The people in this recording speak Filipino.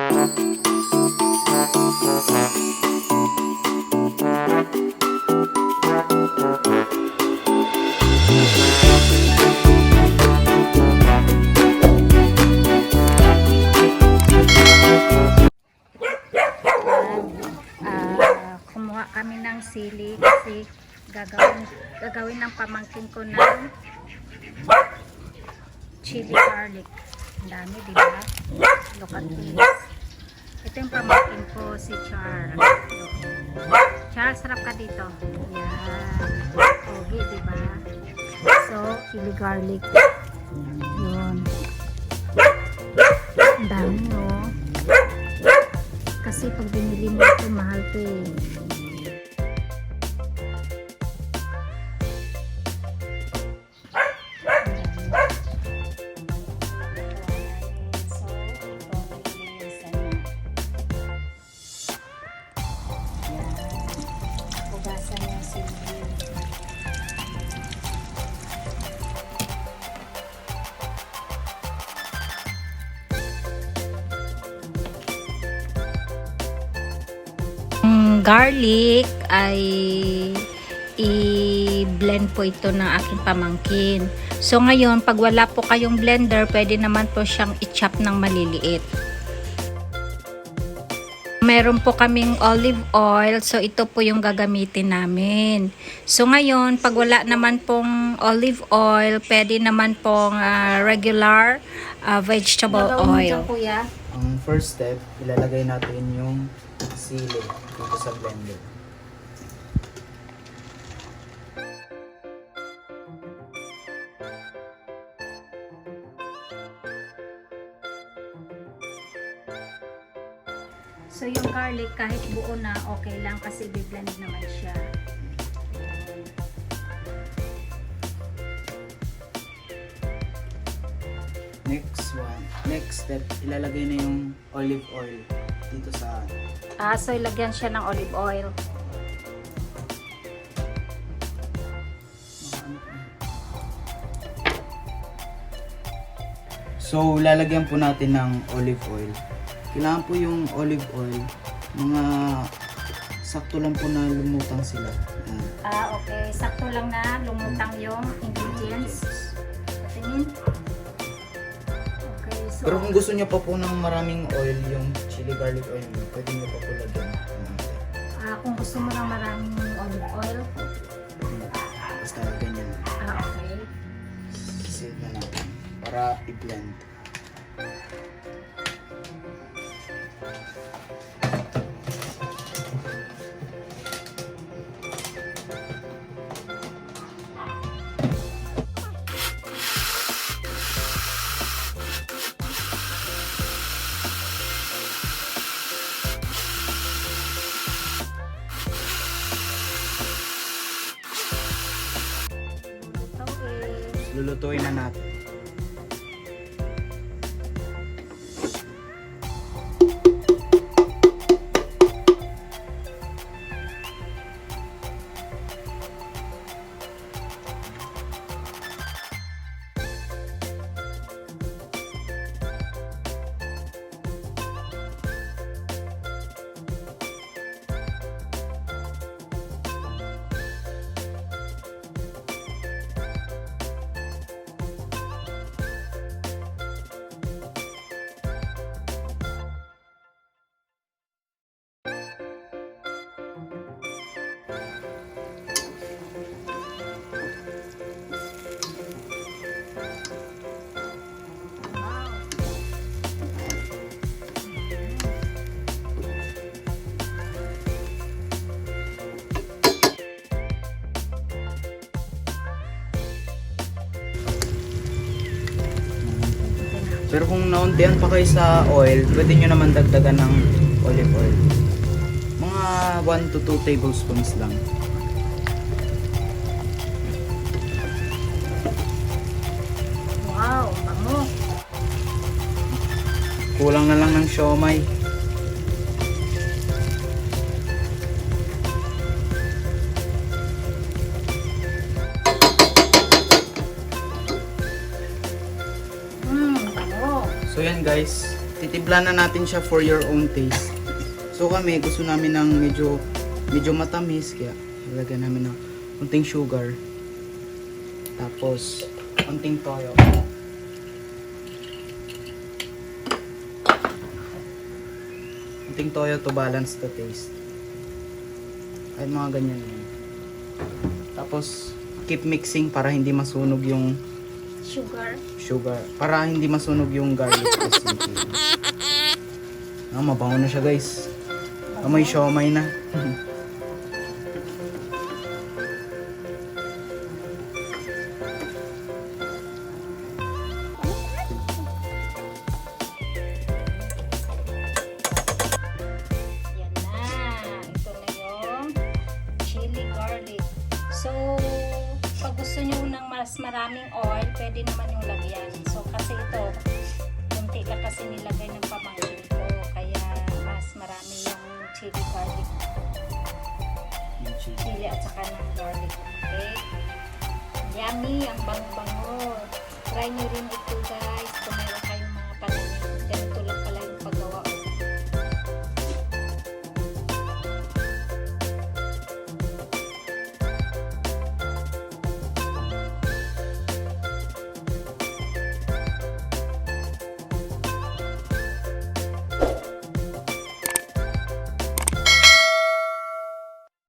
Kumuha kami ng sili kasi gagawin ng pamangkin ko ng chili garlic. Ang dami, di ba? Look at this. Ito yung pamangkin ko, si Char. Char, sarap ka dito. Yan. Pogi, di ba? So, chili garlic. Yun. Ang dami, oh. Kasi pag binili mo ito, mahal ito eh. Hugasan yung sili. Garlic ay i-blend po ito ng aking pamangkin. So ngayon, pag wala po kayong blender, pwede naman po siyang i-chop ng maliliit. Meron po kaming olive oil, so ito po yung gagamitin namin. So ngayon, pag wala naman pong olive oil, pwede naman pong regular vegetable oil. Ang first step, ilalagay natin yung sili dito sa blender. So yung garlic kahit buo na okay lang kasi i-blend naman siya. Next step, ilalagay na yung olive oil dito sa So ilagyan siya ng olive oil. So, lalagyan po natin ng olive oil. Kailangan po yung olive oil, mga sakto lang po na lumutang sila. Okay. Sakto lang na lumutang yung ingredients. Patingin. Okay, so Pero kung gusto niyo pa po ng maraming oil, yung chili garlic oil, pwede niyo pa po lagyan. Kung gusto mo ng maraming olive oil, Basta ganyan. okay. Save na natin para i-blend. Lulutuin na natin. Pero kung nauntian pa kayo sa oil, pwede nyo naman dagdagan ng olive oil. Mga 1 to 2 tablespoons lang. Wow, bango. Kulang na lang ng siomay. Bango. So yan guys, titimpla na natin siya for your own taste. So kami, gusto namin ng medyo matamis, kaya ilagay namin ng konting sugar. Tapos, konting toyo. Konting toyo to balance the taste. Ay, mga ganyan. Tapos, keep mixing para hindi masunog yung sugar. Para hindi masunog yung garlic. Mabango na siya, guys. Amoy siomay na. Yan na. Ito na yung chili garlic. So, pag gusto nyo ng mas maraming oil, pwede naman yung lagyan. So, kasi ito, kunti lang kasi nilagay ng pamangkin ko. Kaya, mas marami yung chili garlic. Chili at saka ng garlic. Okay? Yummy! Ang bango-bango. Try nyo rin ito, guys. Kung meron